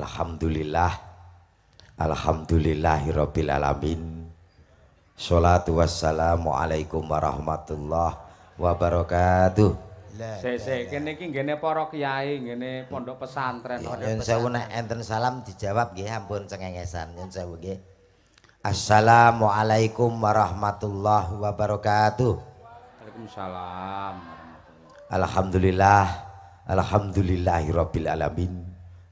Alhamdulillah. Alhamdulillahirabbil alamin. Sholatu wassalamu alaikum warahmatullahi wabarakatuh. Sik kene iki nggene para kiai, nggene pondok pesantren. Nyun sewu nek enten salam dijawab nggih ampun cengengesan. Nyun sewu nggih. Assalamualaikum warahmatullahi wabarakatuh. Waalaikumsalam. Alhamdulillah. Alhamdulillahirabbil alamin.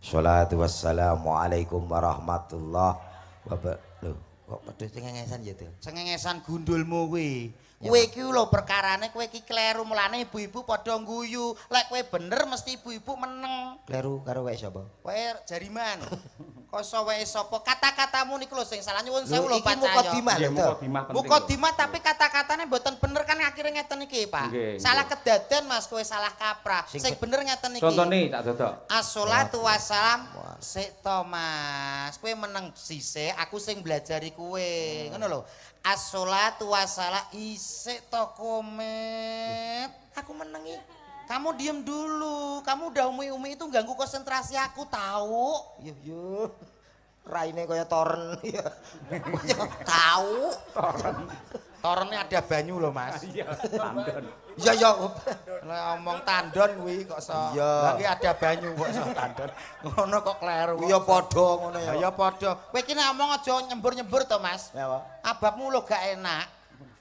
Sholatu wassalamu alaikum warahmatullahi wabarakatuh. Kok padha cengengesan ya to? Cengengesan gundulmu kuwi. Kowe iki lho perkarane kowe iki kleru mulane ibu-ibu padha ngguyu. Lek kowe bener mesti ibu-ibu meneng. Kleru karo wek sapa? Kowe jariman. Koso wek sapa? Kata-katamu niku lho sing salah nyuwun sewu lho Pak Iki mukadimah lho to. Mukadimah tapi kata-katane mboten bener kan akhirnya ngeten iki, Pak. Salah kedaden Mas, kowe salah kaprah. Sing bener ngeten iki. Contone tak dodok. Assolatu wassalam. Sik to Mas, kowe meneng sisik, aku sing belajari kowe. Ngono lho. Assolatu wassalam isik to komet. Aku menengi. Kamu diem dulu. Kamu udah umi-umi itu ganggu konsentrasi aku tahu. Yuh. Raine kaya toren. Tahu. Torennya ada banyu loh Mas. Iya, tandon. Iya. Ngomong tandon kuwi kok so. Lagi ada banyu kok so tandon. Ngono kok kleru. Ya padha ngono ya. Ya padha. Kowe iki nek ngomong aja nyembur-nyembur to Mas. Ya, Pak. Ababmu lho gak enak.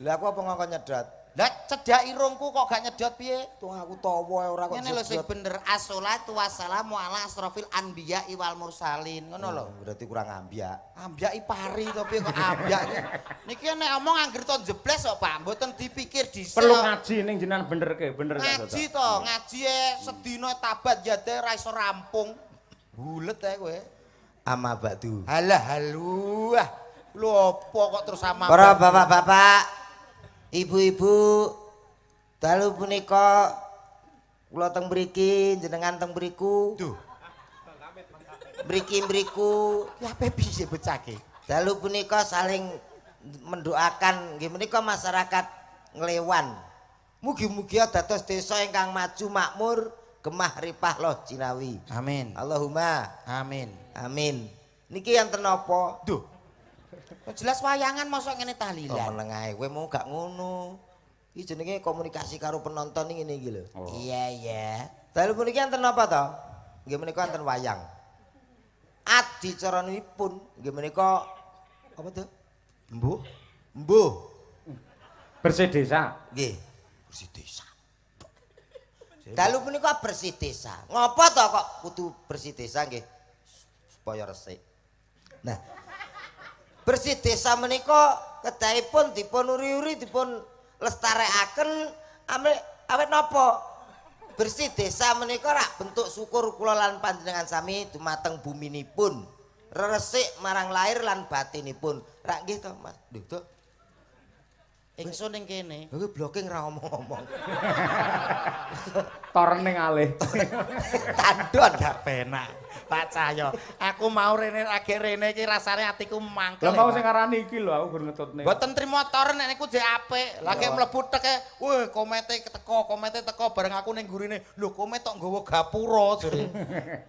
Lah aku apa ngongkon nyedot? Lah cedak irungku kok gak nyedot piye? Tuh aku tawa ora kok. Ngene lho sing bener. Assolatu wassalamu ala asrofil anbiya'i wal mursalin. Ngono lho. Berarti kurang ambyak. Ambyaki pari to piye kok ambyak iki. Niki nek ngomong anggere to jebles kok Pak, mboten dipikir dhisik. Perlu ngaji ning jenengan benerke, bener tak dodok. Ngaji to, ngaji sedina tabat yade ra iso rampung. Bulet ae kowe. Ama ba'du. Halah halu. Lho apa kok terus sama Para bapak-bapak, ibu-ibu, dalu punika kula teng mriki, jenengan teng mriku. Duh. Mriki-mriku, Ki ape piye becake? dalu punika saling mendoakan nggih menika masyarakat Nglewan. Mugi-mugi dados desa ingkang maju makmur, gemah ripah loh jinawi. Amin. Allahumma Amin. amin. Niki enten napa? Duh. Kok jelas wayangan mosok ngene Oh, tahlilan. meneng ae kowe mau gak ngono. Iki jenenge komunikasi karo penonton ngene iki lho. Oh. Iya. Dalu puniki enten napa to? Nggih menika enten wayang. Adicaranipun nggih menika apa to? Mbuh. Mbuh. Bersih desa. Nggih. Bersih desa. Dalu punika bersih desa. Ngopo to kok kudu bersih desa nggih? Supaya resik. Nah, bersih desa menika kedahipun dipun uri-uri dipun lestarekaken awet napa? Bersih desa menika rak bentuk syukur kula lan panjenengan sami dumateng buminipun. Resik marang lahir lan batinipun. Rak nggih to, Mas? Lho, to. Ingsun ning kene. Lha blocking ra ngomong-ngomong. Toren ning alih. Tandon Gak penak. Pak Cahyo, aku mau rene agek rene iki rasane atiku mangkel. Lah mau sing ngarani iki lho aku gur ngetutne. Mboten trimo toren nek niku jek apik. Lagi mlebu teke, weh komete teko bareng aku ning gurine. Lho komet tok nggawa gapura jare.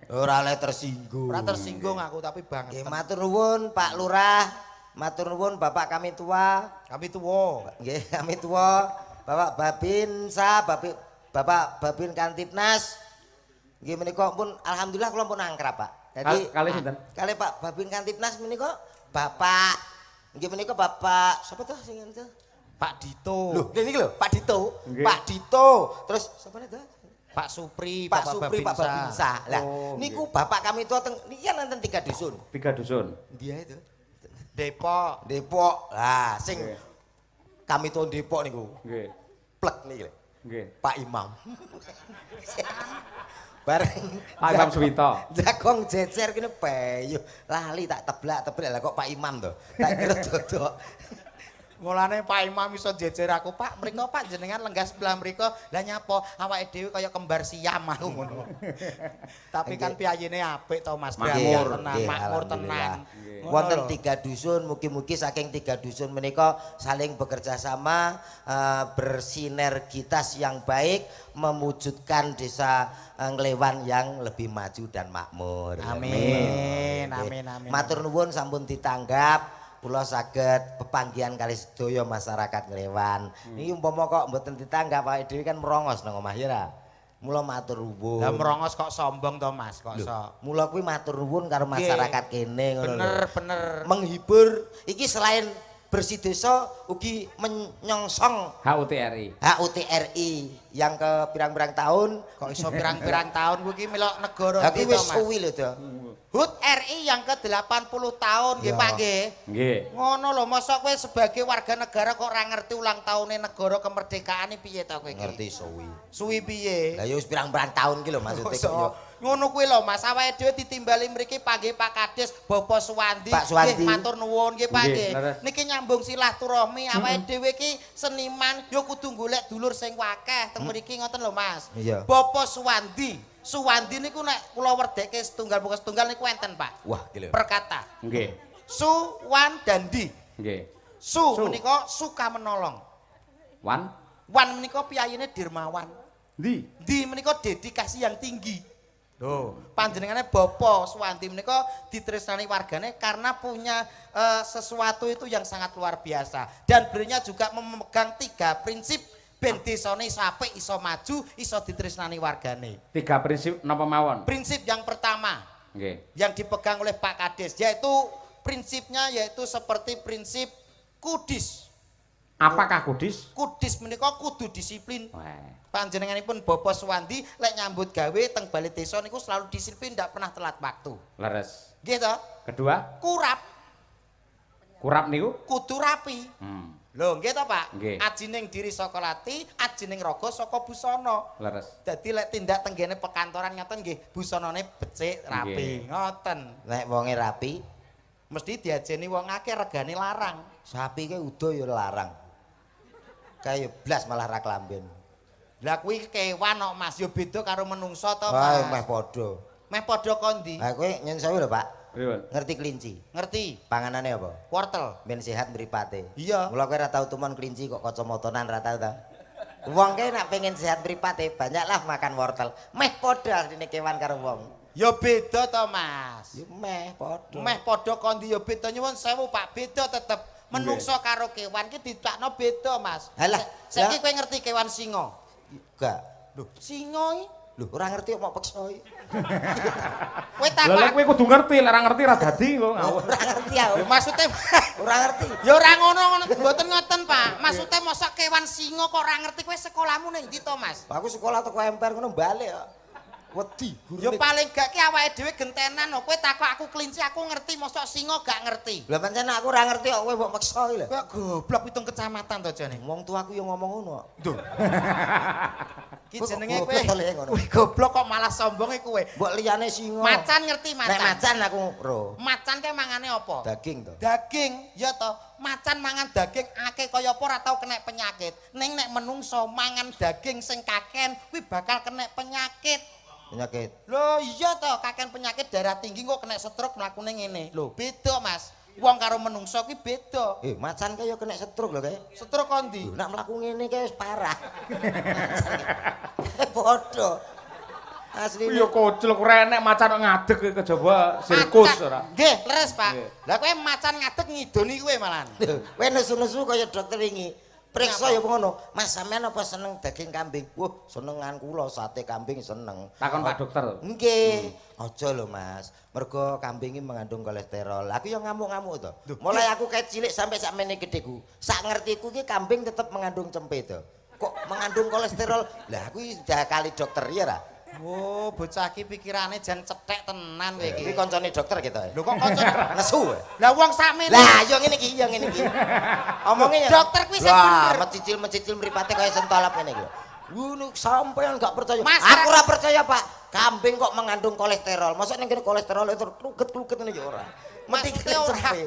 ora le tersinggung. Ora tersinggung aku tapi banget. Nggih matur nuwun Pak Lurah, matur nuwun Bapak kami tua. Kami tuwa. Nggih kami tua, Bapak Babinsa, Bapak Babin Kantipnas. Nggih menika pun alhamdulillah kula pun angkrap, Pak. Jadi Kali sinten? Kali Pak Babin Kantipnas menika Bapak nggih menika Bapak sapa to sing itu? Pak Dito. Lho, niki lho Pak Dito. Nggih. Pak Dito. Terus sapa itu? Pak Supri, Pak Bapak Supri, Pak Babinsa. Lah, Oh, niku bapak kami tua teng niki kan enten 3 dusun. 3 dusun. Dia itu Depok. Depok. Lah, sing Nggih. kami tuh Depok niku. Nggih. Plek niki lho. Nggih. Pak Imam. Bareng Pak Imam Suwito. Jagong jejer kene payu. Lali tak teblak lah kok Pak Imam to. Tak kira dodok. Mulane Pak Imam iso jejer aku, Pak, mriko Pak jenengan lenggah sebelah mriko. Lah nyapa awake dhewe kaya kembar siam aku ngono. Tapi kan piyayine apik to Mas, Makmur, tenang, makmur tenang. Wonten 3 dusun, mugi-mugi saking 3 dusun menika saling bekerja sama, bersinergitas yang baik mewujudkan desa Nglewan yang lebih maju dan makmur. Amin. Amin. Matur nuwun sampun ditanggap. Kula saged pepanggihan kali sedaya masyarakat Nglewan. Niki umpama kok mboten ditanggap awake dhewe kan merongos nang omah ya ra. Mula matur nuwun. Lah merongos kok sombong to Mas, kok iso. Mula kuwi matur nuwun karo masyarakat kene ngono lho. Bener. Menghibur iki selain bersih desa ugi menyongsong HUTRI. HUTRI yang ke pirang-pirang tahun. Kok iso pirang-pirang tahun kuwi melok negara Iki iki to wis Mas. suwi lho to. HUT RI yang ke-80 tahun nggih Pak nggih. Nggih. Ngono lho, mosok kowe sebagai warga negara kok ora ngerti ulang tahune negara kemerdekaane piye to kowe iki? Ngerti suwi. Suwi piye? Lah ya wis pirang-pirang tahun ki lho maksudnya kok ya. Ngono kuwi lho Mas, awake dhewe ditimbali mriki panggih Pak Kades Bapak Suwandi. Pak Suwandi. Nggih matur nuwun nggih Pak Nggih, nggih. leres. Niki nyambung silaturahmi awake dhewe iki seniman ya kudu golek dulur sing akeh teng mriki ngoten lho Mas. Iya. Bapak Suwandi. Suwandi niku nek kula werdekke setunggal buku setunggal niku enten Pak. Wah, gila. Perkata. Nggih. Suwandandi. Nggih. Su Su. menika suka menolong. Wan. Wan menika piyayine dermawan. Ndi? Di menika dedikasi yang tinggi. Loh, panjenengane Bapak Suwandi menika ditresnani wargane karena punya sesuatu itu yang sangat luar biasa dan beliau juga memegang 3 prinsip ben desane iso apik, iso maju, iso ditresnani wargane. 3 prinsip napa mawon? Prinsip yang pertama Nggih. yang dipegang oleh Pak Kades yaitu prinsipnya yaitu seperti prinsip kudis. Apakah kudis? Kudis menika kudu disiplin. Wah. Panjenenganipun Bapak Suwandi lek nyambut gawe teng bali desa niku selalu disiplin ndak pernah telat waktu. Leres. Nggih to? Kedua, Kurap kurap niku? kudu rapi. Lho, nggih to, Pak? Nggih. Ajining diri saka lati, ajining raga saka busana. Leres. Dadi lek tindak tenggene pekantoran ngoten nggih, busanane becik, rapi. Nggih. Ngoten. Nek wonge rapi, Mesti diajeni wong akeh regane larang. sapi ke udo ya larang. Kayak blas malah ra klamben. Lah kuwi kewan kok Mas, ya beda karo menungso to, Wah, Mas. meh padha. Meh padha kondi. Ha kowe nyen sewu lho, Pak. Pripun? Ngerti kelinci? Ngerti? Panganane apa? Wortel. Ben sehat mripate. Iya. Mula kowe ora tau tumon kelinci kok kacamatanan ra tau ta. Wong kae nek pengen sehat mripate, banyaklah makan wortel. Meh padha dene kewan karo wong. Ya beda to, Mas. Ya meh padha. Meh padha kondi ya beda nyuwun sewu, Pak. Beda tetep. Menungso karo kewan ki ditakno beda, Mas. Halah, Saiki lah. kowe ngerti kewan singa? Enggak. Lho, singa iki Lho, ora ngerti kok mau peksa iki. kowe Lah takon. lek kowe kudu ngerti, lek ora ngerti ra dadi kok ngawur. Ora ngerti aku. Lho, maksude Ora ngerti. ya ora ngono mboten ngoten, Pak. Maksude mosok kewan singa kok ora ngerti kowe sekolahmu ning ndi to, Mas? Aku sekolah teko emper ngono balik kok. Wedi Ya gurune. paling gak ki awake dhewe gentenan lho. Kowe takok aku kelinci aku ngerti, mosok singa gak ngerti. Lah pancen aku ora ngerti kok kowe mbok meksa iki lho. Kok goblok pitung kecamatan to jane. Wong tuaku yo ngomong ngono kok. Duh. Ki Kok jenenge goblok kowe. to, Le, ngono? Kowe goblok kok malah sombonge kowe. Mbok liyane singa. Macan ngerti Nek macan. macan aku ro. Macan kae mangane apa? Daging to. Daging, ya to. Macan mangan daging akeh kaya apa ora tau kena penyakit. Ning nek menungso mangan daging sing kaken kuwi bakal kena penyakit. Penyakit. Lho iya to, kaken penyakit darah tinggi kok kena stroke mlakune ngene. Lho, beda Mas. Wong karo menungso kuwi beda. Macan kae yo kena stroke lho kae. Stroke kondi? Lho nek mlaku ngene kae wis parah. Padha. Asli. Iya kocel krenek macan kok ngadeg ke kejaba sirkus Macan. ora. Nggih, leres Pak. Nggih. Lah kowe macan ngadeg ngidoni kowe malahan. Kowe nesu-nesu kaya dokter wingi. Periksa ya ngono. Mas sampean apa seneng daging kambing? Wah, senengan kula sate kambing seneng. Takon Pak dokter. Nggih. Aja lho Mas. Mergo kambing iki mengandung kolesterol. Aku yo ngamuk-ngamuk to. Mulai aku kayak cilik sampai sakmene gedheku. Sak ngertiku iki kambing tetep mengandung cempe to. Kok mengandung kolesterol? Lah aku iki udah kali dokter ya ra. Oh, bocah iki pikirane jan cetek tenan kowe Iki iki. koncone dokter gitu. Lho kok kanca Nesu. Lah wong sakmene. Lah yo ngene iki, yo ngene iki. Omongnya Dokter kuwi sing Wah, bener. mecicil mripate kaya sentolap ngene iki. Ngono sampean gak percaya. Masyarakat- Aku ora percaya, Pak. Kambing kok mengandung kolesterol. Masa ning kene kolesterol itu kluget-kluget ngene ya ora. Maksudnya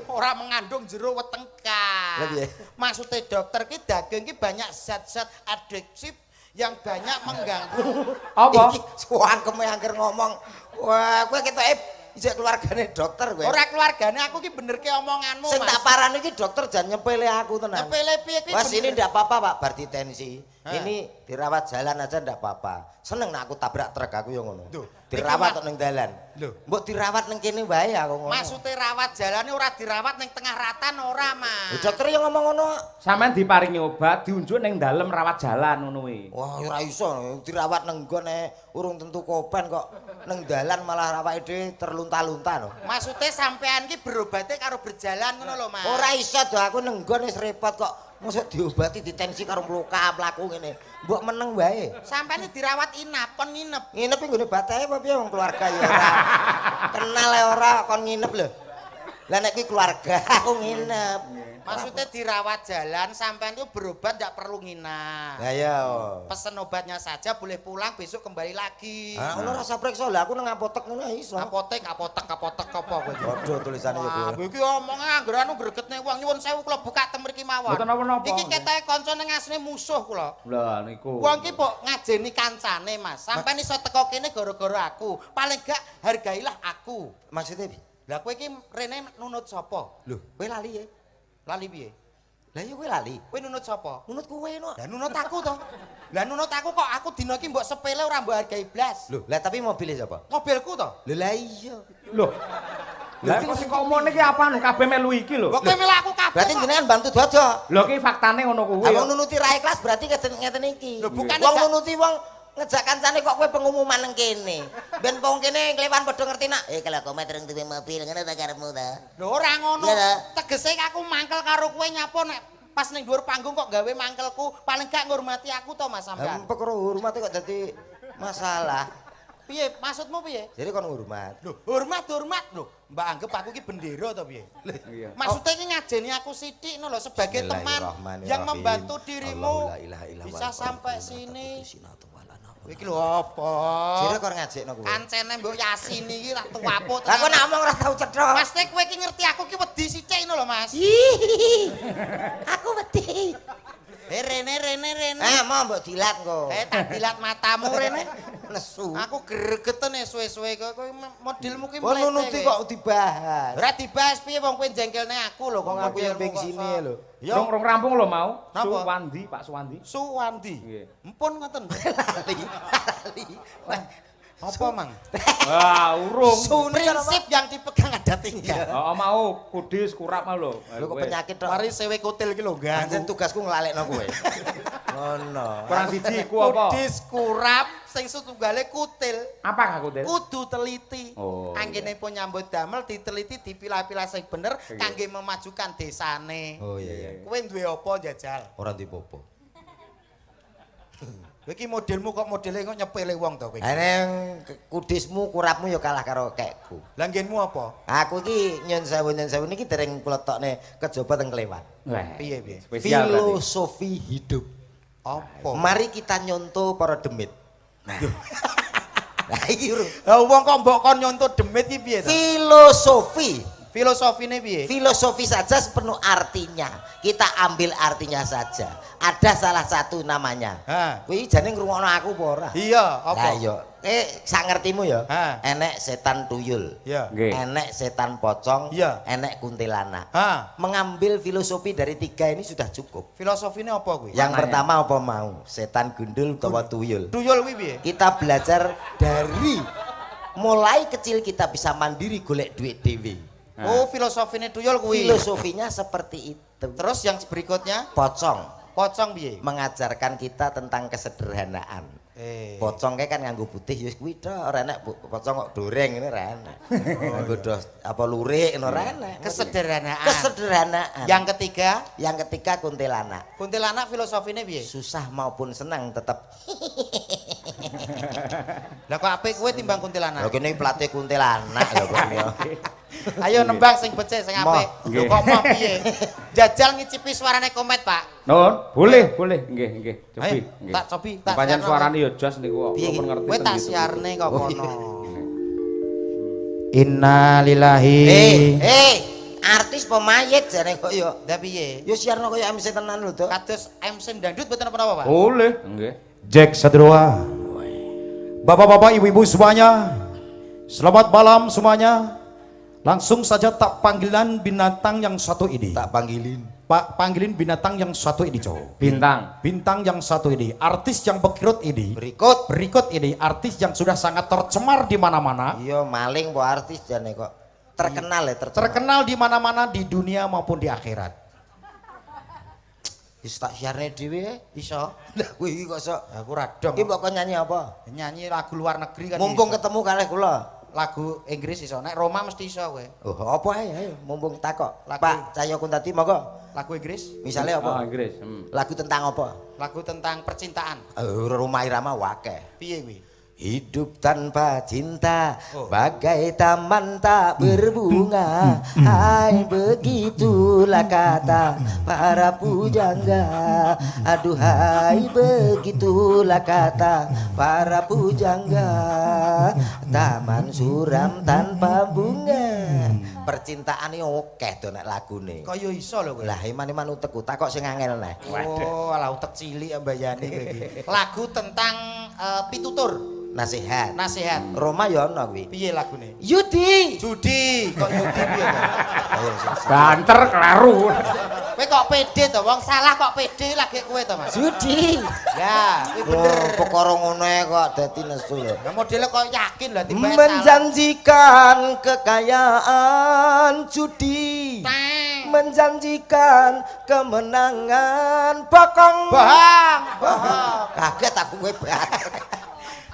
ora mengandung jero wetengkah. Lah piye? Maksudnya dokter ki daging ki banyak zat-zat adiktif yang banyak mengganggu. Apa? Iki suangkeme angger ngomong. Wah, kowe ketoke isih keluargane dokter kowe. Ora keluargane aku ki bener ke omonganmu, Sing Mas. tak parani iki dokter jan nyepele aku tenan. Nyepele piye ki? Wes ini ndak apa-apa Pak, bar ditensi. Ini dirawat jalan aja ndak apa-apa. Seneng nek aku tabrak truk aku yo ngono. Dirawat tok ning dalan. Mbok dirawat ning kene wae aku ngono. Maksudnya rawat jalane ora dirawat ning tengah ratan ora, Mas. Dokter yo ngomong ngono. Sampeyan diparingi obat diunjuk ning dalem rawat jalan ngono kuwi. Wah, ora iso dirawat nang nggone urung tentu kopen kok nang dalan malah awake dhewe terlunta-lunta no. Maksudnya sampean ki berobate karo berjalan ngono lho, Mas. Ora iso do aku nang nggone wis repot kok. Mosok diobati ditensi karo mlaku ngene. Mbok meneng wae. Sampeyan dirawat inap, kon nginep. Nginep ing nggone batahe apa piye wong keluarga ya ora. Kenal e ora kon nginep lho. Lah nek kuwi keluarga aku nginep. Maksudnya dirawat jalan, sampean itu berobat tidak perlu nginap. Lah ya. Pesen obatnya saja, boleh pulang besok kembali lagi. Ah, ngono rasa priksa lah aku nang apotek ngono iso. Apotek apa kowe? Waduh tulisane yo Wah, kowe. iki omong anggar anu gregetne wong nyuwun sewu kula buka tem mriki mawon. Mboten napa-napa. Iki ketoke kanca ning asline musuh kula. Lah niku. Wong ki kok ngajeni kancane, Mas. Sampeyan iso teko kene gara-gara aku. Paling gak hargailah aku. Maksudnya piye? Lah kowe iki rene nunut sapa? Lho, kowe lali ya? Lali piye? Lah iya kowe lali. Kowe nunut sapa? Nunut kowe no. Lah nunut aku to. Lah nunut aku kok aku dina iki mbok sepele ora mbok hargai blas. Lho, lah tapi mobilnya siapa? Mobilku to. Lho lah iya. Loh. Lah kok sing ngomong iki apaan kabeh melu iki lho. Kok kowe melu aku kabeh. Berarti jenengan bantu dodok. Lho ki faktane ngono kuwi. Wong nunuti ra ikhlas berarti ngeten iki. Lho, bukan wong gak- nunuti wong ngejak kancane kok kowe pengumuman nang kene. Ben wong kene klewan padha ngerti nak. Kalau kowe tereng duwe mobil ngono ta karepmu ta. Lho ora ngono. Iya, Tegese aku mangkel karo kowe nyapa nek pas ning dhuwur panggung kok gawe mangkelku, paling gak ngurmati aku to Mas sampean. Perkara hormat kok dadi masalah. Piye? Maksudmu piye? Jadi kon ngurmat. Lho, hormat lho. Mbak anggap aku ki bendera to piye? Iya. Maksudnya iki ngajeni aku sithik no lho sebagai teman yang membantu dirimu bisa sampai sini. Iki lho apa? Jere kok ngajekno kowe. Kancene mbok Yasin iki tak tuwapuk. Lah kok namung ora tau cetha. Mas nek kowe iki ngerti aku ki wedi sithik ngono lho Mas. Aku wedi. Rene. Mau mbok dilat kok. Tak dilat matamu Rene. Nesu. Aku gregeten suwe-suwe kowe modelmu ki Wong nunuti kok dibahas. ora dibahas piye wong kowe jengkelne aku lho Wong aku yang beng sini lho. Ya Rong rampung lho mau. Napa? Suwandi, Pak Suwandi. Suwandi. Nggih. Empun ngoten. Lali. Apa mang? Wah, urung. Prinsip yang dipegang ada tiga. Oh, mau kudis kurap mau lho. Lho kok penyakit tok. Mari sewe kutil ki lho Anjen ganggu. tugasku nglalekno kowe. Ngono. Kurang siji ku apa? Kudis kurap sing setunggale kutil. Apa aku, Des? Kudu teliti. Oh, Anggene pun nyambut damel diteliti dipilah-pilah sing bener kangge memajukan desane. Oh iya. Kowe duwe apa jajal? Ora dipopo. Kowe iki modelmu kok modele kok nyepele wong to kowe. Neng kudismu kurapmu ya kalah karo kekku. Lah nggenmu apa? Aku iki nyun sewu niki dereng klotokne kejaba teng Klewan. Wah. Piye? Spesial berarti. Filosofi hidup. Apa? Mari kita nyontoh para demit. Nah. Nah iki urung. Lah wong kok mbok kon nyontoh demit iki piye to? Filosofi. Filosofine piye? Filosofi saja sepenuh artinya. Kita ambil artinya saja. Ada salah satu namanya. Ha. Kuwi jane ngrungokno aku apa ora? Iya, Lah apa? iya. Sak ngertimu ya. Ha. Enek setan tuyul. Iya. Nggih. Enek setan pocong. Iya. Enek kuntilanak. Ha. Mengambil filosofi dari tiga ini sudah cukup. Filosofine apa kuwi? Yang Maknanya. pertama apa mau? Setan gundul utawa tuyul. Tuyul kuwi piye? Kita belajar dari mulai kecil kita bisa mandiri golek duit dewi. Oh, filosofine tuyul kuwi. Filosofinya seperti itu. Terus yang berikutnya Pocong pocong piye? mengajarkan kita tentang kesederhanaan. Pocong kan nganggo putih ya kuwi tok, ora enak pocong kok doreng ngene ora enak. Nganggo apa lurik ngono ora enak. Kesederhanaan. Kesederhanaan. Yang ketiga, kuntilanak. kuntilanak filosofine piye? Susah maupun senang tetap. Lah kok apik kowe timbang kuntilanak? Lho kene pelatih kuntilanak lho kok ya. Ayo nembang sing becik sing apik. Lho kok mau piye? Jajal ngicipi suarane komet, Pak. Nun, boleh. Nggih. Cobi. Ayo, tak cobi, tak Panjen siarno. suarane ya jos niku kok. Piye iki? Pun ngerti. Kowe tak ten gitu. siarne kok Oh, kono. Innalillahi. Artis pemayit jane kok yo. Lah piye? Yo siarno kaya MC tenan lho, Dok. Kados MC dangdut mboten apa-apa, Pak? Boleh, nggih. Jack 1 2. Bapak-bapak, ibu-ibu semuanya, selamat malam semuanya. Langsung saja tak panggilan binatang yang satu ini. Tak panggilin. Pak, panggilin binatang yang satu ini, cowok. Bintang. Bintang yang satu ini, artis yang berikut ini. Berikut Ini artis yang sudah sangat tercemar di mana-mana. iya maling po artis jane kok. Terkenal ya, Terkenal di mana-mana di dunia maupun di akhirat. Wis tak siarne dhewe Iso. Lah kowe iki kok sok. Aku radong. Iki mbok nyanyi apa? Nyanyi lagu luar negeri kan. Mumpung iso. ketemu kalih kula. Lagu Inggris iso. Nek Roma mesti iso kowe. Oh, apa ae ayo mumpung takok. Lagu. Pak Cahyo Kuntadi monggo. Lagu Inggris, Misalnya Oh, apa? Inggris. Lagu tentang apa? lagu tentang percintaan. Rumah Irama wakeh. Piye kuwi? Hidup tanpa cinta Oh. bagai taman tak berbunga. Hai begitulah kata para pujangga. Aduhai begitulah kata para pujangga. Taman suram tanpa bunga. Percintaan ini oke to nek lagune. Kaya iso lho kowe. Lah iman-iman utekku takok sing angel neh. Oh, alah utek cilik mbayani kowe iki. Lagu tentang pitutur, Nasihat. nasihat. Roma ya ono kuwi. Piye lagune? Yudi. Judi, kok Yudi piye to? Ayo Banter kleru. Kowe kok pede to, wong salah kok pede lagi kowe to, Mas? Judi. Ya, kuwi bener. Oh, perkara ngono ae kok dadi nesu lho. Nah, modelnya kok yakin lah tiba Menjanjikan kekayaan judi. Tang. Menjanjikan kemenangan bokong. Bohong. Kaget aku kowe banget.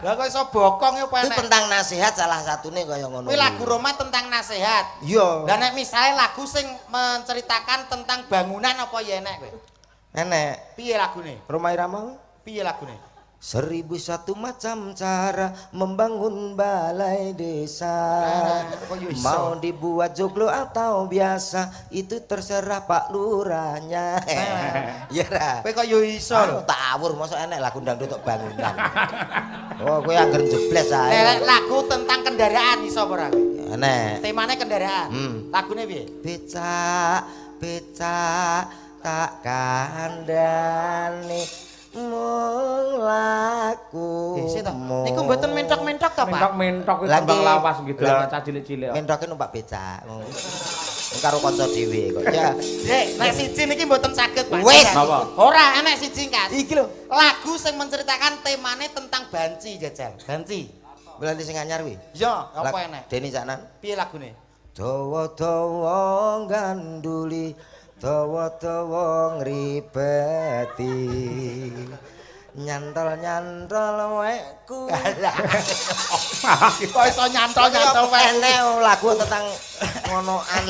Lah kok iso bokong ya Itu penek. tentang nasihat salah satune kaya ngono. Kuwi lagu Roma tentang nasihat. Iya. Lah nek misalnya lagu sing menceritakan tentang bangunan apa ya enek kowe? Nenek, Piye lagune? Roma Irama Piye lagune? 1001 macam cara membangun balai desa. Kok yo iso? Mau dibuat joglo atau biasa itu terserah Pak Lurahnya. Iya ra. Kowe kok yo iso lho. Aku tak awur mosok enek lagu dangdut tok bangunan. Oh, kowe angger jebles Nek ae. lagu tentang kendaraan iso apa ora kowe? Enek. Temane kendaraan. Lagune piye? Becak, becak tak kandhani mung laku. Sik to. Niku mboten mentok-mentok to, Pak? Mentok-mentok kuwi Lagi- kembang lawas gitu Lah- lah, cah cilik-cilik. Mentoke numpak becak. Karo kanca dhewe kok. Ya. Dek, nek siji niki mboten saged, Pak. Wis. Napa? Ora, enek siji Kas. Iki lho. Lagu sing menceritakan temane tentang banci, Jajal. Banci. Berarti sing anyar kuwi. Ya, apa enek? Deni Caknan. Piye lagune? Dawa-dawa ganduli, dawa-dawa ngribeti. Nyantol-nyantol wekku. Kok iso nyantol-nyantol wae. Enek lagu tentang ngonoan.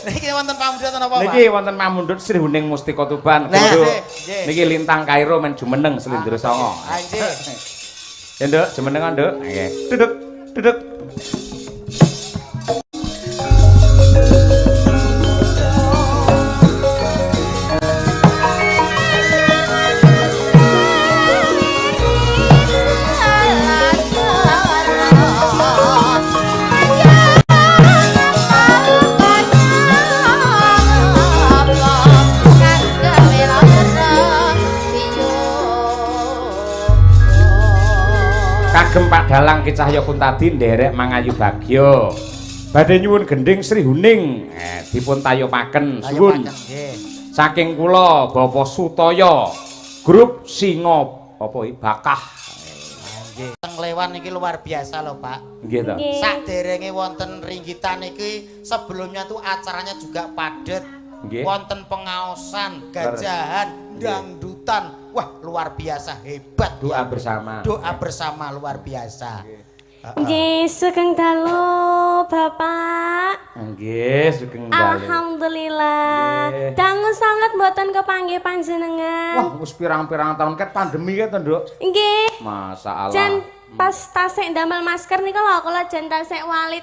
Niki wonten pamundhut napa, Pak? Niki wonten pamundhut Sri Huning Mustika Tuban. Nah. Kudu. Nggih. Niki Lintang Kairo men jumeneng Slendra Songo. Anjir. Ya, Nduk, jumenengan, Nduk. Nggih. Duduk, duduk. Kagem Pak Dalang Ki Cahya Kuntadi nderek mangayu bagya. Badhe nyuwun gending Sri Huning dipun tayopaken suwun. Nggih. Saking kula Bapak Sutaya grup Singa apa iki Bakah. Nggih. Teng Klewan iki luar biasa lho, Pak. Nggih to. Saderenge wonten ringgitan iki sebelumnya tuh acaranya juga padat. Nggih. Wonten pengaosan, gajahan, dangdutan. Wah, luar biasa hebat. Doa ya. bersama. Doa bersama luar biasa. Nggih, sugeng dalu, Bapak. Nggih, sugeng dalu. Alhamdulillah. Nggih. Dangu sangat mboten kepanggih panjenengan. Wah, wis pirang-pirang tahun ket pandemi ket, Nduk. Nggih. Masalah. Jan pas tasik ndamel masker nika lho kula jan tasik walit.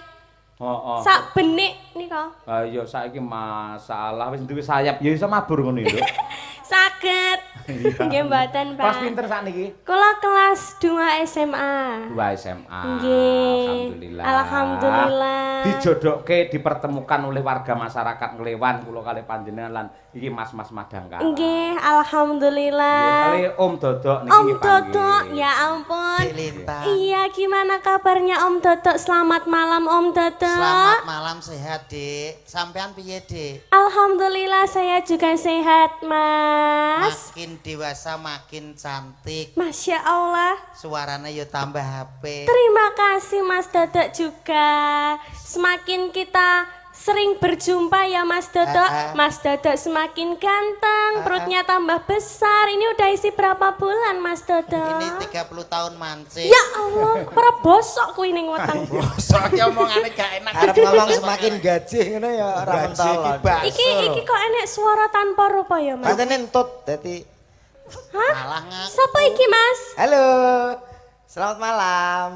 Heeh. Sak benik nika. Ayo saiki masalah wis duwe sayap ya iso mabur ngono, Nduk. Saged saged. Nggih mboten, Pak. Kelas pinter sakniki? Kula kelas 2 SMA. 2 SMA. Nggih. Alhamdulillah. Alhamdulillah. Dijodohke dipertemukan oleh warga masyarakat Nglewan kula kali panjenengan lan iki Mas-mas Madangkara. Nggih, alhamdulillah. Kali Om Dodok niki Om panggih. Dodok, ya ampun. Dek Lintang. Iya, gimana kabarnya Om Dodok? Selamat malam Om Dodok. Selamat malam sehat, Dek. Sampean piye, Dek? Alhamdulillah saya juga sehat, Mas. Makin dewasa makin cantik. Masya Allah. Suaranya yo tambah HP. Terima kasih Mas Dodok juga. Semakin kita sering berjumpa ya Mas Dodok, Mas Dodok semakin ganteng, perutnya tambah besar. Ini udah isi berapa bulan Mas Dodok? Ini 30 tahun mancing. Ya Allah, para bosok kuwi ning weteng. Soalnya omongane gak enak. Arep ngomong semakin gaji ngono ya ora mentol. Iki kok enek suara tanpa rupa ya Mas? Pancen entut dadi. Hah? Malah ngak. Siapa iki Mas? Halo. Selamat malam.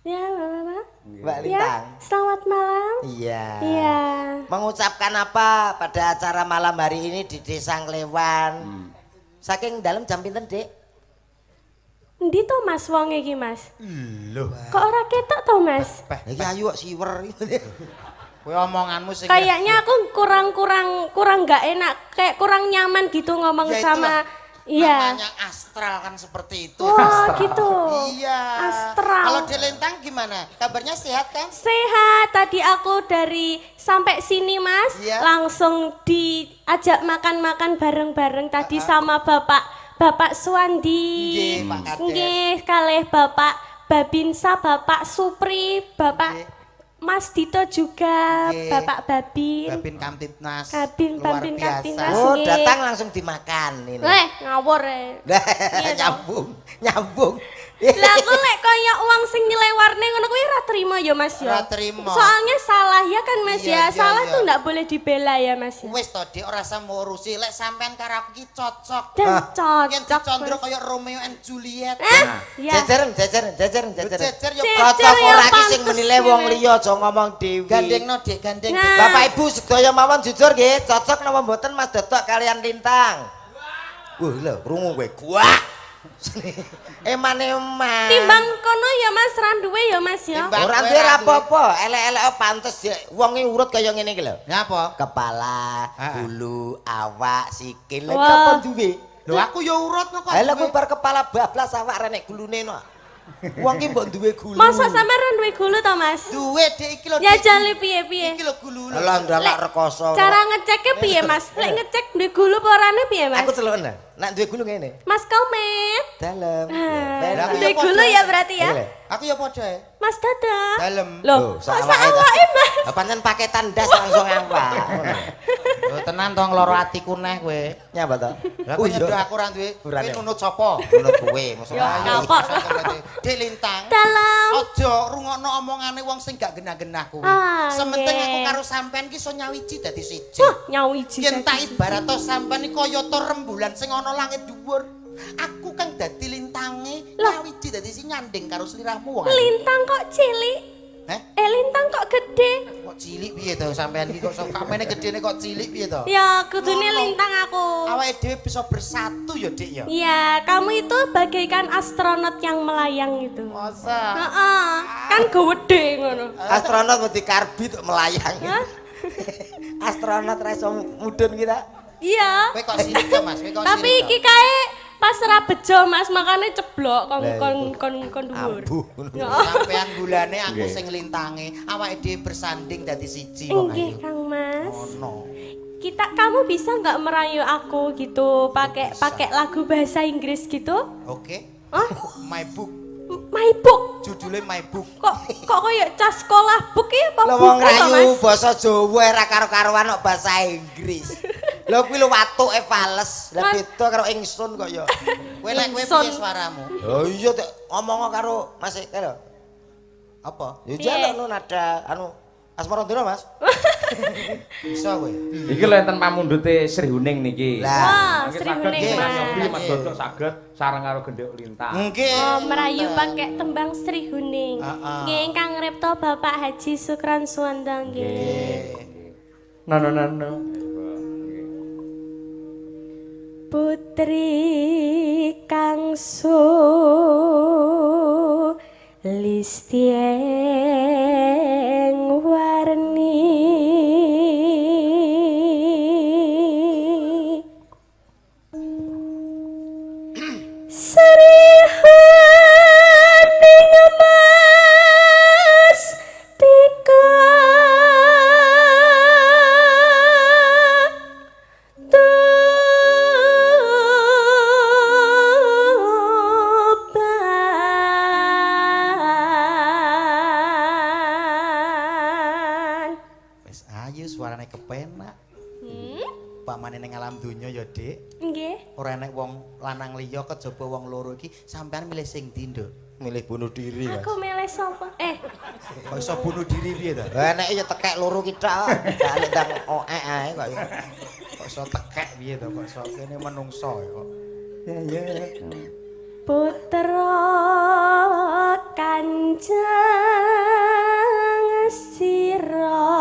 Ya, Bapak. Mbak Ya, Lintang. selamat malam. Iya. Iya. Mengucapkan apa pada acara malam hari ini di Desa Nglewan? Saking dalam jam pinten, Dek? Endi to Mas wong iki Mas? Loh. Kok ora ketok to Mas? Iki ayu kok siwer. Kowe omonganmu sing Kayaknya aku kurang nggak enak, kayak kurang nyaman gitu ngomong Ya, sama. itulah. Iya. Namanya astral kan seperti itu. Wah, gitu. Iya. Astral. Kalau di Lintang gimana? Kabarnya sehat kan? Sehat. Tadi aku dari sampai sini Mas, Iya. langsung diajak makan-makan bareng-bareng tadi sama Bapak Suwandi. Nggih, Pak Kades. Nggih, kalih Bapak Babinsa, Bapak Supri, Bapak Mas Dito juga, Nggih. Bapak Babin. Babin Kamtibnas. Babin luar Kamtibnas. biasa. Oh, Nggih. datang langsung dimakan ini. Ngawur Iya, nyambung. Lah aku lek kaya uang sing nyelewarne ngono kuwi ora trimo ya Mas ya. Ora trimo. Soalnya salah ya kan Mas Iya, ya. iya, Salah iya. tuh ndak boleh dibela ya Mas ya. Wis to, Dik, ora usah ngurusi. Lek sampean karo aku ki cocok. Dan Yen cocok. dicondro Mas. kaya Romeo and Juliet. Ya. Jajaran. Jejer yo Jejer. Cocok ya ora ki sing pantes menilai wong dhewe. liya aja ngomong dewi. gandengno, Dik, gandeng. Nah. Bapak Ibu sedaya mawon jujur nggih, cocok napa mboten Mas Dodok kalian Lintang? Wah, lho, krungu kowe. Guak. Eman-eman. Timbang kono ya Mas randuwe ya Mas ya. Timbang. Ora kowe duwe ra apa-apa, elek-elek pantes ya. Wong iki urut kaya ngene iki lho. Nyapa? Kepala, bulu, awak, sikil, lha Wah. apa duwe? Lho aku yo urut kok. Lah kowe bar kepala bablas awak renek gulune no. Wong ki mbok duwe gulu. Masa sampe randuwe gulu to Mas? Duwe, Dik, iki lho. Ya Dik. jale piye-piye. Iki lho gulune. Lah ndalak rekoso. Cara ngeceknya piye Mas? Lek ngecek duwe gulu apa orane piye Mas? Aku celokne. Nek duwe gulu ngene. Mas Komet. Dalem. Lah, aku Duwe ya gulu padha. ya berarti ya. Iya. Aku ya padha ae. Mas Dodok. Dalem. Loh, kok sawake Mas? Lah pancen paketan das langsung awak. Lho tenan to ngloro atiku neh kowe. Nyapa to? Lah kowe nyedo aku ora duwe. Kowe Urane. nunut sapa? Menurut kowe maksud Ya, ayo. kapok. Dik Lintang. Dalam. Aja rungokno omongane wong sing gak genah-genah kuwi. Ah, Sementing nggih. aku karo sampean ki iso nyawiji dadi siji. Wah, nyawiji. Yen tak ibarato sampean iki kaya to rembulan sing ana langit dhuwur. Aku kang dadi lintange nyawiji dadi sing nyanding karo sliramu wong. Lintang kok cilik? Heh? Lintang kok gede? Kok cilik piye to sampean iki kok kamene gedene kok cilik piye to? Ya, kudune Ngono. lintang aku. Awake dhewe bisa bersatu ya, Dik ya. Iya, kamu itu bagaikan astronot yang melayang gitu. Masa? Heeh, kan gede ngono. Astronot mesti karbit melayang. Hah? Astronot ra iso mudhun kita. Iya. Kowe kok silik to, Mas? Kowe kok Tapi silik to? iki kae pas ora bejo Mas, makane ceblok kon dhuwur. Ambuh. Ya. Sampean bulane aku sing lintange, awake dhewe bersanding dadi siji wong Inggih, ayu. Kang Mas. Ono. Kamu bisa nggak merayu aku gitu pakai lagu bahasa Inggris gitu? Oke. Hah? My book, My book. judulnya My book. Kok koyo cas sekolah book ya apa Lah buku wong to, rayu Mas? basa Jawa ora karo-karoan kok bahasa Inggris. Lha kuwi lho watuke fales. Lah Mas. beda karo ingsun kok ya. Kowe lek kowe Ingsun. piye swaramu? Oh iya tek ngomong karo Mas iki lho. Apa? Ya Piye? jalan nada Asmara Ndura Mas. Bisa kowe? Iki lho enten pamundhute Sri Huning niki. Lah. Wah, Mangke Sri saged Huning kita Mas. nyobi Mas Dodok saged sareng karo gendhek lintang. Nggih. Oh, merayu pakai tembang Sri Huning. Heeh. Nggih, ingkang ngripta Bapak Haji Sukran Suwanda nggih. No. Putri Kangsu Listieng warni Serihaning emas tika suarane kepenak. Pamane ning alam donya ya, Dik. Nggih. Ora enek wong lanang liya kejaba wong loro iki, sampean milih sing ndi, Nduk? Milih bunuh diri, Mas. Aku milih sapa? Kok iso bunuh diri piye ta? Lah nek ya tekek loro kita. Gak ndang oek ae kok. Kok iso tekek piye ta? Kok iso kene menungso kok. Ya. Putra Kanjeng Sira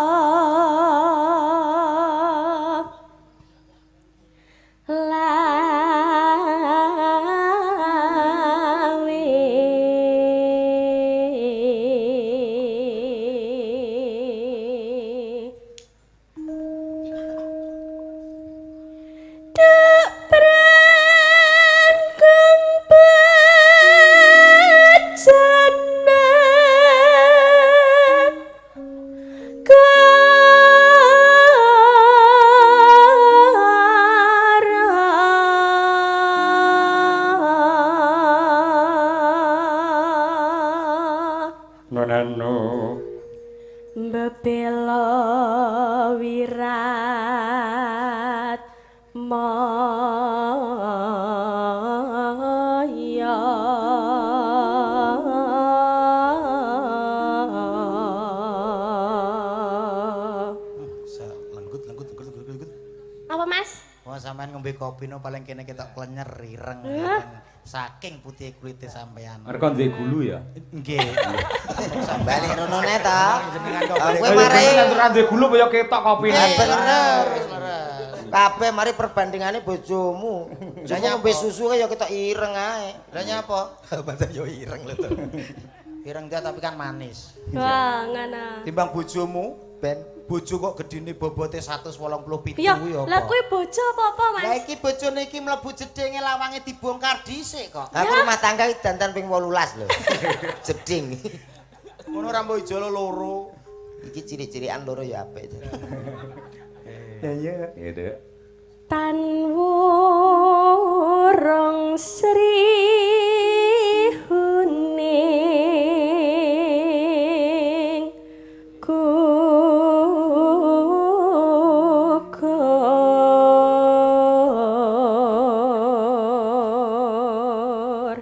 Bebela wirat maya lenggut. Apa, Mas? Wah, sampean ngombe kopi no paling kene ketok klenyer rireng. Saking putih kulite sampean. Mereka duwe gulu ya? Nggih. Balik rono ne ta. Kowe mari ora duwe gulu kaya ketok kopine. Bener. Kabeh mari perbandingane bojomu. Jane ngombe susu kaya ketok ireng ae. Lah nyapa? Masa yo ireng lho to. Ireng dia tapi kan manis. Wah, ngono. Timbang bojomu, Ben bojo kok gedine bobote 187 Ya, kuwi apa? lah kuwi bojo apa, Mas? Lah iki bojone iki mlebu jedenge lawange dibongkar dhisik kok. aku rumah tangga iki dandan ping 18 lho. Jeding. Ngono Rambo Ijolo loro. Iki ciri-cirian loro ya apik. Iya. Iya, Tan wurung Sri Huning gugur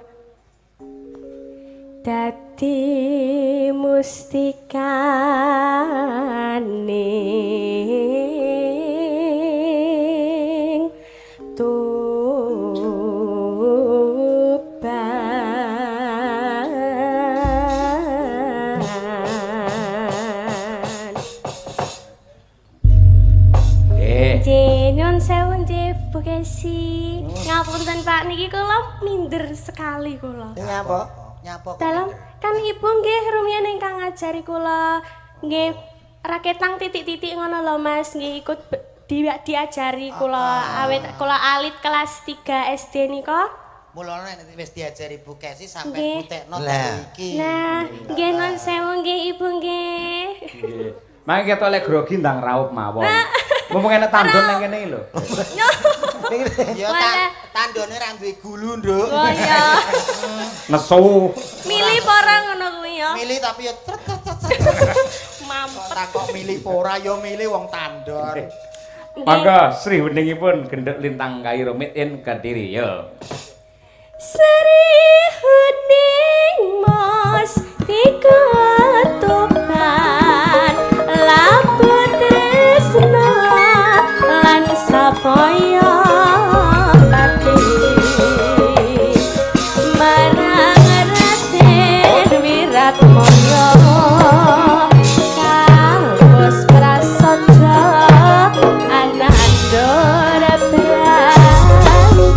dadi mustikaning Jenyon sewu nggih Bu Kesi. Ngapunten Pak niki kula minder sekali kula. Nyapa? Nyapa kok? Dalam kan Ibu nggih rumiyin ingkang ngajari kula nggih raketang titik-titik ngono lho Mas nggih ikut diajari kula awet kula alit kelas 3 SD nika. Mulane nek wis diajari Bu Kesi sampe Nggih. butekno Lah. iki. Nah, nggih nun sewu nggih Ibu nggih. Nggih. Mangke ketok lek grogi ndang raup mawon. Mumpung enek tandon nang kene lho. Ya tandone ra duwe gulu, Nduk. Oh iya. Nesu. Milih ora ngono kuwi ya. Milih tapi ya Mampet. takok milih apa ora ya milih wong tandon. Mangga Sri Huningipun gendhek lintang Kai Rumit in Kediri yo. Sri Huning Mas diketuban labu tresna lan sapaya ati marang Raden Wiratmaya kawas prasaja ananda Brahmana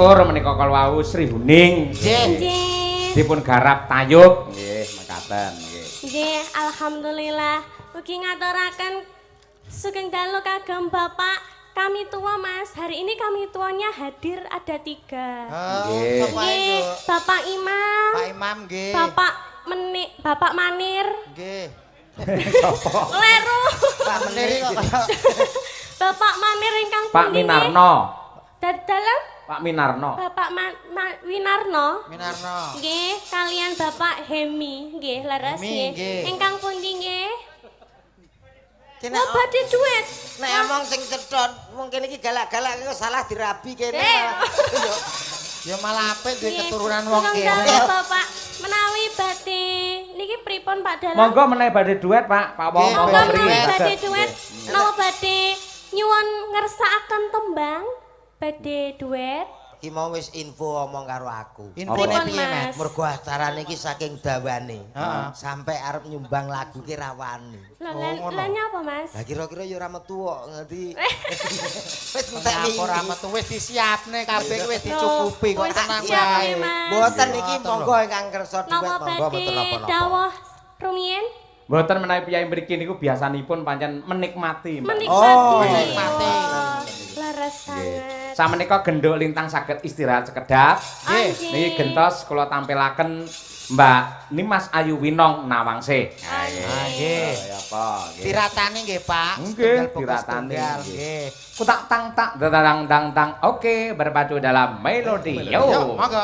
matur menika kalawau Sri Huning. Nggih. Dipun garap tayub. Nggih, mekaten nggih. Nggih, alhamdulillah. Ugi ngaturaken sugeng dalu kagem Bapak kami tua Mas. Hari ini kami tuanya hadir ada 3. Nggih. Nggih, Bapak Imam. Pak Imam nggih. Bapak Manir. Nggih. Leru. Pak Menir kok. Bapak Manir ingkang Pak pundi, nggih? Minarno. Dalam Pak Minarno. Bapak Winarno. Minarno. Nggih, kalian Bapak Hemi, nggih, leres Hemi, nggih. nggih. Ingkang pundi nggih? Kene Mau badhe duit. Nek omong sing cedhot, mungkin iki galak-galak kok salah dirabi kene. Ya malah apik duwe Nggih, keturunan wong sugeng kene. dalu, Bapak menawi badhe niki pripun Pak Dalam? Monggo menawi badhe duet, Pak. Pak Wong Monggo monggo menawi mriki. badhe duet, napa badhe nyuwun ngersakaken tembang badhe duet? Iki mau wis info omong karo aku. Infone Pripun, piye, Mas? Mas? Mergo acarane iki saking dawane. Heeh. Sampai arep nyumbang lagu ki rawani. Lah ngono. lah nyapa Mas? Lah kira-kira ya ora metu kok ngerti. Wis Nek entek apa ora metu wis disiapne kabeh kuwi wis dicukupi kok Wis tenang siap wae. nih, Mas. Mboten iki Ngoten monggo ingkang kersa duet Napa monggo mboten badhe napa-napa. dawuh rumiyin? Mboten menawi piyai mriki niku biasanipun pancen menikmati, Mbak. Menikmati. menikmati. Oh, laras sangat. Sameneika genduk lintang saged istirahat sekedap. Nggih. Niki gentos kula tampilaken Mbak Nimas Ayu Winong Nawangse. Ah nggih. Ya apa? Tiratane nggih, Pak. Nggih, Setunggal pokok tiratane, setunggal, nggih. nggih. Kutak tang tak dadang dang tang. Oke, berpadu dalam melodi. Yo, Yo. monggo.